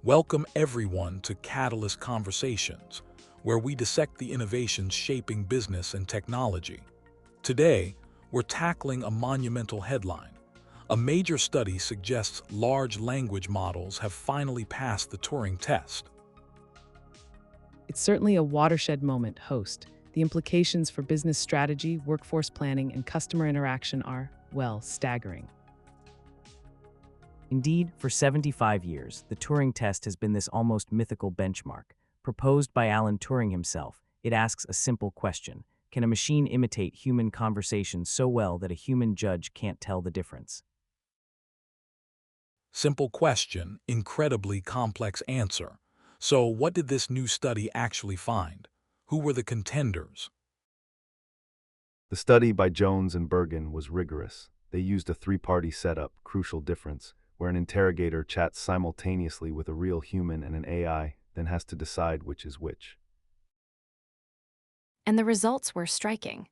Welcome everyone to Catalyst Conversations, where we dissect the innovations shaping business and technology. Today, we're tackling a monumental headline. A major study suggests large language models have finally passed the Turing test. It's certainly a watershed moment, host. The implications for business strategy, workforce planning, and customer interaction are, well, staggering. Indeed, for 75 years, the Turing test has been this almost mythical benchmark. Proposed by Alan Turing himself, it asks a simple question. Can a machine imitate human conversation so well that a human judge can't tell the difference? Simple question, incredibly complex answer. So what did this new study actually find? Who were the contenders? The study by Jones and Bergen was rigorous. They used a three-party setup, crucial difference, where an interrogator chats simultaneously with a real human and an AI, then has to decide which is which. And the results were striking.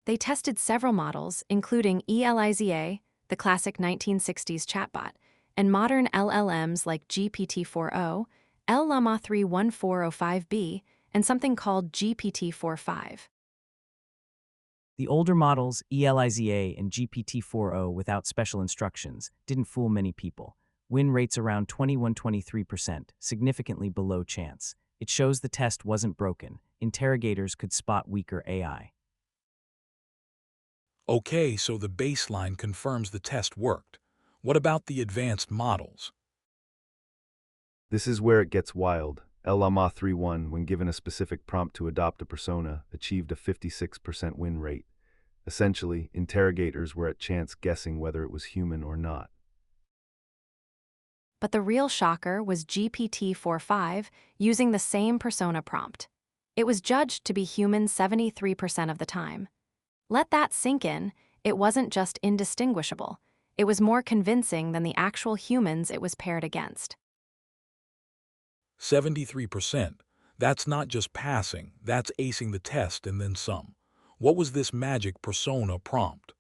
They tested several models, including ELIZA, the classic 1960s chatbot, and modern LLMs like GPT-4o, LLaMa-3.1 405B, and something called GPT-4.5. The older models, ELIZA and GPT-4o without special instructions, didn't fool many people. Win rates around 21–23%, significantly below chance. It shows the test wasn't broken. Interrogators could spot weaker AI. Okay, so the baseline confirms the test worked. What about the advanced models? This is where it gets wild. LLaMa-3.1, when given a specific prompt to adopt a persona, achieved a 56% win rate. Essentially, interrogators were at chance guessing whether it was human or not. But the real shocker was GPT-4.5 using the same persona prompt. It was judged to be human 73% of the time. Let that sink in. It wasn't just indistinguishable. It was more convincing than the actual humans it was paired against. 73%. That's not just passing, that's acing the test and then some. What was this magic persona prompt?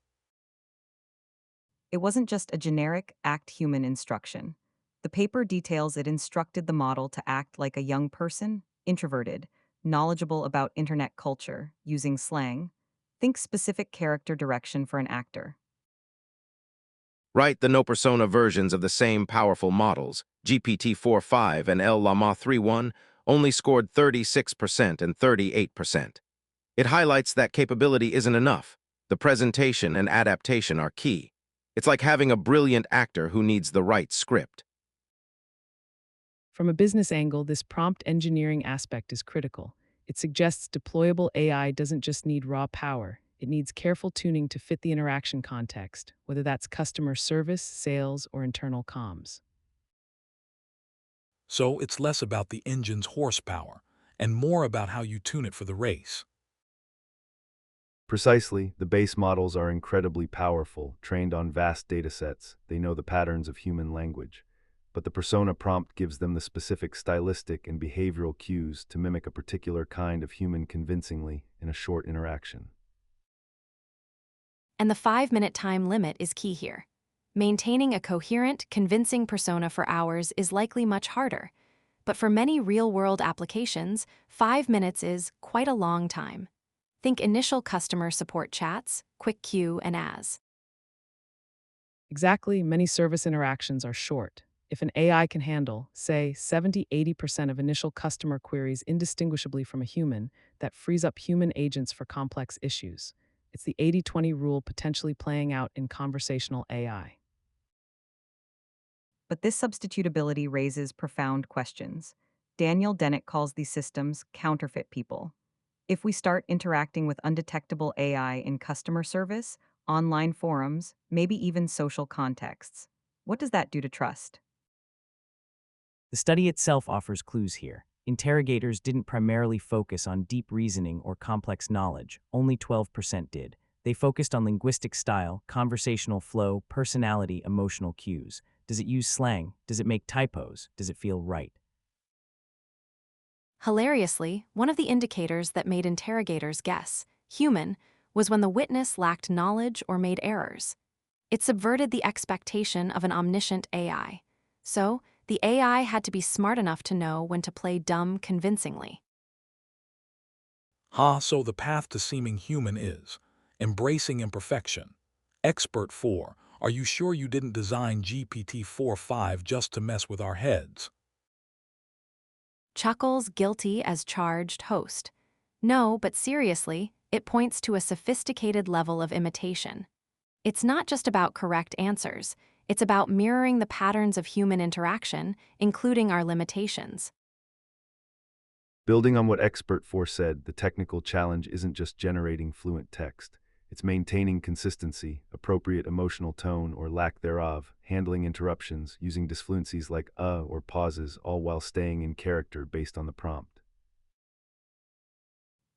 It wasn't just a generic act human instruction. The paper details it instructed the model to act like a young person, introverted, knowledgeable about internet culture, using slang. Think specific character direction for an actor. Write the no-persona versions of the same powerful models, GPT-4.5 and LLaMa-3.1, only scored 36% and 38%. It highlights that capability isn't enough. The presentation and adaptation are key. It's like having a brilliant actor who needs the right script. From a business angle, this prompt engineering aspect is critical. It suggests deployable AI doesn't just need raw power. It needs careful tuning to fit the interaction context, whether that's customer service, sales, or internal comms. So it's less about the engine's horsepower and more about how you tune it for the race. Precisely, the base models are incredibly powerful, trained on vast datasets. They know the patterns of human language. But the persona prompt gives them the specific stylistic and behavioral cues to mimic a particular kind of human convincingly in a short interaction. And the 5-minute time limit is key here. Maintaining a coherent, convincing persona for hours is likely much harder. But for many real-world applications, 5 minutes is quite a long time. Think initial customer support chats, quick queue, and as. Exactly, many service interactions are short. If an AI can handle, say, 70–80% of initial customer queries indistinguishably from a human, that frees up human agents for complex issues. It's the 80–20 rule potentially playing out in conversational AI. But this substitutability raises profound questions. Daniel Dennett calls these systems counterfeit people. If we start interacting with undetectable AI in customer service, online forums, maybe even social contexts, what does that do to trust? The study itself offers clues here. Interrogators didn't primarily focus on deep reasoning or complex knowledge, only 12% did. They focused on linguistic style, conversational flow, personality, emotional cues. Does it use slang? Does it make typos? Does it feel right? Hilariously, one of the indicators that made interrogators guess, human, was when the witness lacked knowledge or made errors. It subverted the expectation of an omniscient AI. So, The AI had to be smart enough to know when to play dumb convincingly. So the path to seeming human is embracing imperfection. Expert 4, are you sure you didn't design GPT-4.5 just to mess with our heads? Chuckles guilty as charged host. No, but seriously, it points to a sophisticated level of imitation. It's not just about correct answers, it's about mirroring the patterns of human interaction, including our limitations. Building on what Expert 4 said, the technical challenge isn't just generating fluent text. It's maintaining consistency, appropriate emotional tone or lack thereof, handling interruptions, using disfluencies like or pauses, all while staying in character based on the prompt.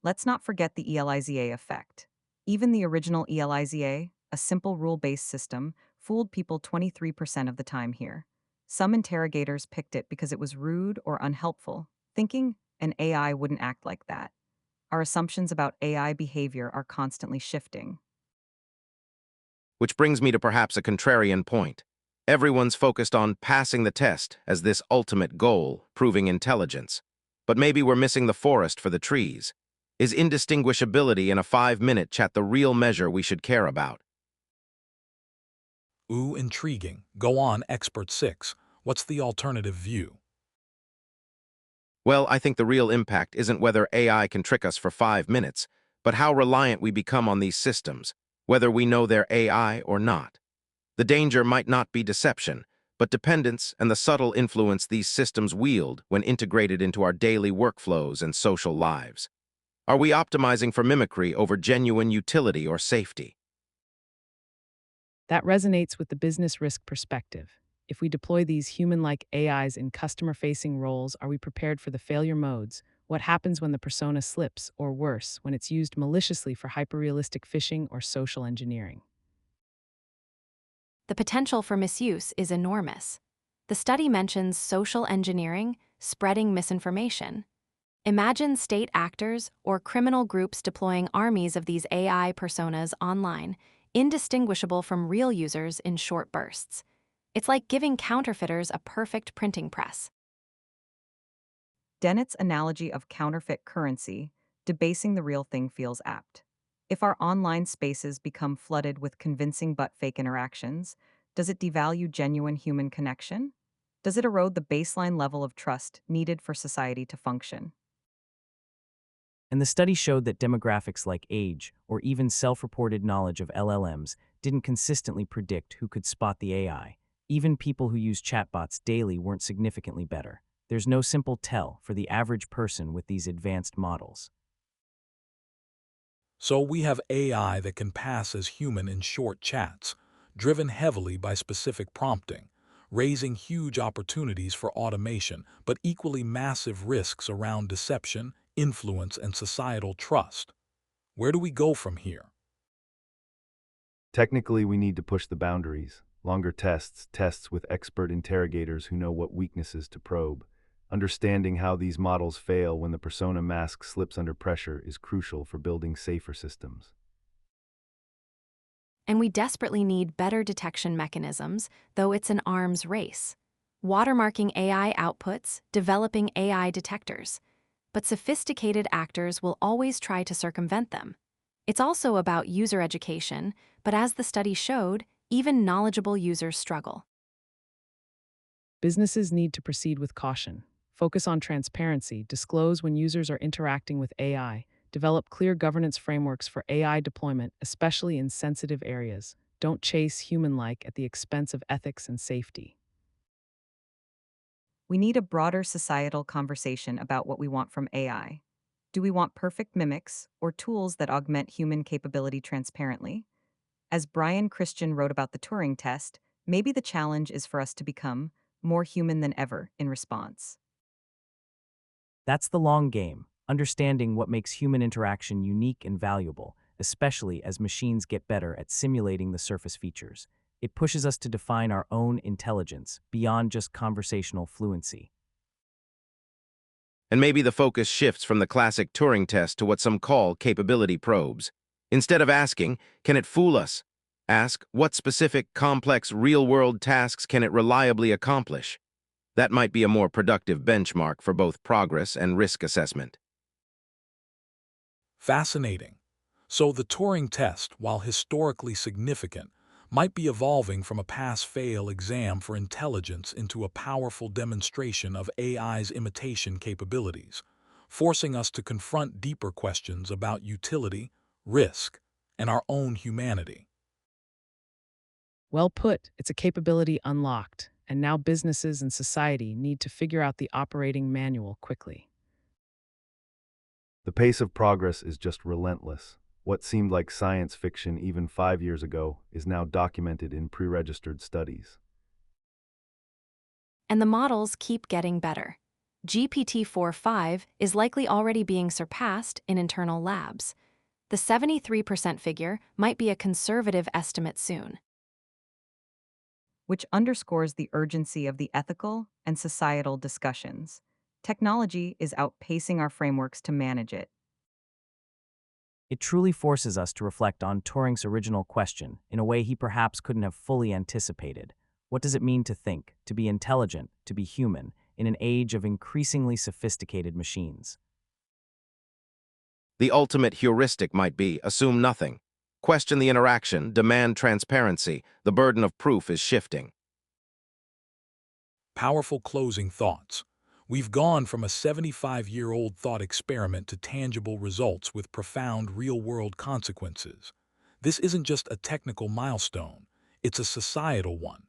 Let's not forget the ELIZA effect. Even the original ELIZA, a simple rule-based system, fooled people 23% of the time here. Some interrogators picked it because it was rude or unhelpful, thinking an AI wouldn't act like that. Our assumptions about AI behavior are constantly shifting. Which brings me to perhaps a contrarian point. Everyone's focused on passing the test as this ultimate goal, proving intelligence. But maybe we're missing the forest for the trees. Is indistinguishability in a 5-minute chat the real measure we should care about? Ooh, intriguing. Go on, Expert 6. What's the alternative view? Well, I think the real impact isn't whether AI can trick us for 5 minutes, but how reliant we become on these systems, whether we know they're AI or not. The danger might not be deception, but dependence and the subtle influence these systems wield when integrated into our daily workflows and social lives. Are we optimizing for mimicry over genuine utility or safety? That resonates with the business risk perspective. If we deploy these human-like AIs in customer-facing roles, are we prepared for the failure modes? What happens when the persona slips, or worse, when it's used maliciously for hyperrealistic phishing or social engineering? The potential for misuse is enormous. The study mentions social engineering, spreading misinformation. Imagine state actors or criminal groups deploying armies of these AI personas online, indistinguishable from real users in short bursts. It's like giving counterfeiters a perfect printing press. Dennett's analogy of counterfeit currency, debasing the real thing, feels apt. If our online spaces become flooded with convincing but fake interactions, does it devalue genuine human connection? Does it erode the baseline level of trust needed for society to function? And the study showed that demographics like age or even self-reported knowledge of LLMs didn't consistently predict who could spot the AI. Even people who use chatbots daily weren't significantly better. There's no simple tell for the average person with these advanced models. So we have AI that can pass as human in short chats, driven heavily by specific prompting, raising huge opportunities for automation, but equally massive risks around deception, influence, and societal trust. Where do we go from here? Technically, we need to push the boundaries. Longer tests with expert interrogators who know what weaknesses to probe. Understanding how these models fail when the persona mask slips under pressure is crucial for building safer systems. And we desperately need better detection mechanisms, though it's an arms race. Watermarking AI outputs, developing AI detectors. But sophisticated actors will always try to circumvent them. It's also about user education, but as the study showed, even knowledgeable users struggle. Businesses need to proceed with caution. Focus on transparency, disclose when users are interacting with AI, develop clear governance frameworks for AI deployment, especially in sensitive areas. Don't chase human-like at the expense of ethics and safety. We need a broader societal conversation about what we want from AI. Do we want perfect mimics or tools that augment human capability transparently? As Brian Christian wrote about the Turing test, maybe the challenge is for us to become more human than ever in response. That's the long game, understanding what makes human interaction unique and valuable, especially as machines get better at simulating the surface features. It pushes us to define our own intelligence beyond just conversational fluency. And maybe the focus shifts from the classic Turing test to what some call capability probes. Instead of asking, can it fool us? Ask, what specific, complex, real-world tasks can it reliably accomplish? That might be a more productive benchmark for both progress and risk assessment. Fascinating. So the Turing test, while historically significant, might be evolving from a pass-fail exam for intelligence into a powerful demonstration of AI's imitation capabilities, forcing us to confront deeper questions about utility, risk, and our own humanity. Well put, it's a capability unlocked, and now businesses and society need to figure out the operating manual quickly. The pace of progress is just relentless. What seemed like science fiction even 5 years ago is now documented in pre-registered studies. And the models keep getting better. GPT-4.5 is likely already being surpassed in internal labs. The 73% figure might be a conservative estimate soon. Which underscores the urgency of the ethical and societal discussions. Technology is outpacing our frameworks to manage it. It truly forces us to reflect on Turing's original question in a way he perhaps couldn't have fully anticipated. What does it mean to think, to be intelligent, to be human, in an age of increasingly sophisticated machines? The ultimate heuristic might be assume nothing. Question the interaction, demand transparency. The burden of proof is shifting. Powerful closing thoughts. We've gone from a 75-year-old thought experiment to tangible results with profound real-world consequences. This isn't just a technical milestone, it's a societal one.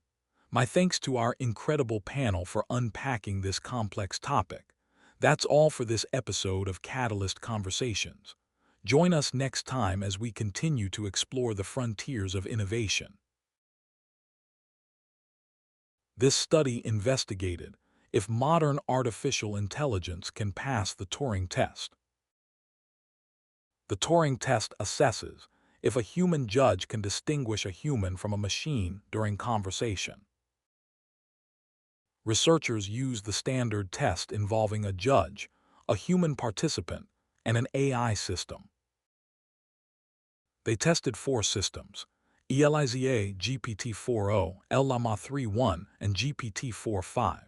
My thanks to our incredible panel for unpacking this complex topic. That's all for this episode of Catalyst Conversations. Join us next time as we continue to explore the frontiers of innovation. This study investigated if modern artificial intelligence can pass the Turing test. The Turing test assesses if a human judge can distinguish a human from a machine during conversation. Researchers used the standard test involving a judge, a human participant, and an AI system. They tested 4 systems: ELIZA, GPT-4o, LLaMa-3.1, and GPT-4.5.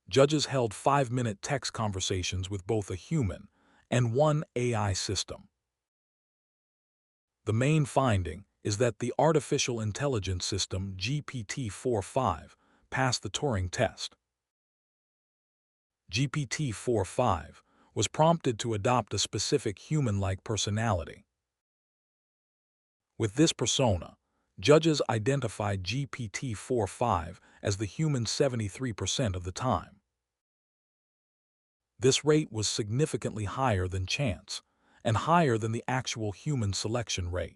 Judges held 5-minute text conversations with both a human and one AI system. The main finding is that the artificial intelligence system GPT-4.5 passed the Turing test. GPT-4.5 was prompted to adopt a specific human-like personality. With this persona, judges identified GPT-4.5 as the human 73% of the time. This rate was significantly higher than chance, and higher than the actual human selection rate.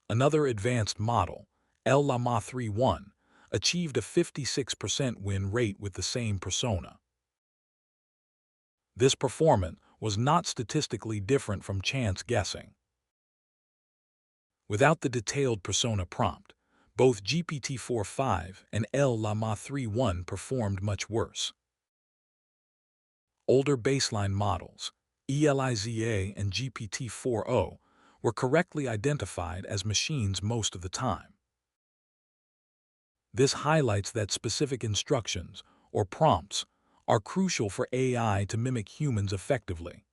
Another advanced model, LLaMa-3.1, achieved a 56% win rate with the same persona. This performance was not statistically different from chance guessing. Without the detailed persona prompt, both GPT-4.5 and LLaMa-3.1 performed much worse. Older baseline models, ELIZA and GPT-4o, were correctly identified as machines most of the time. This highlights that specific instructions, or prompts, are crucial for AI to mimic humans effectively.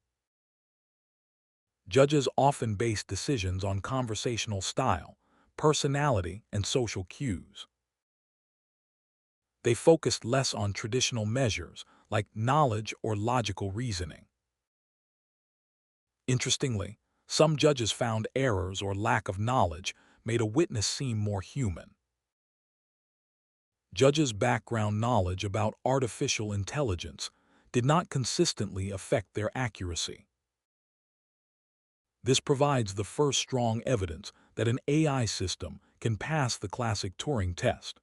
Judges often base decisions on conversational style, personality, and social cues. They focused less on traditional measures like knowledge or logical reasoning. Interestingly, some judges found errors or lack of knowledge made a witness seem more human. Judges' background knowledge about artificial intelligence did not consistently affect their accuracy. This provides the first strong evidence that an AI system can pass the classic Turing test.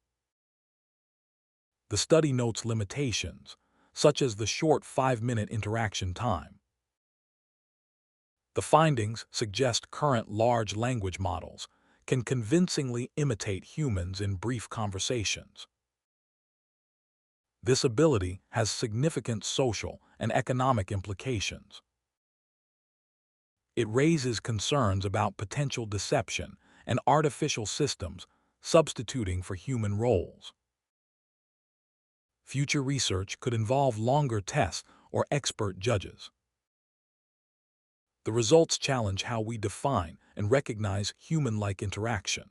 The study notes limitations, such as the short 5-minute interaction time. The findings suggest current large language models can convincingly imitate humans in brief conversations. This ability has significant social and economic implications. It raises concerns about potential deception and artificial systems substituting for human roles. Future research could involve longer tests or expert judges. The results challenge how we define and recognize human-like interaction.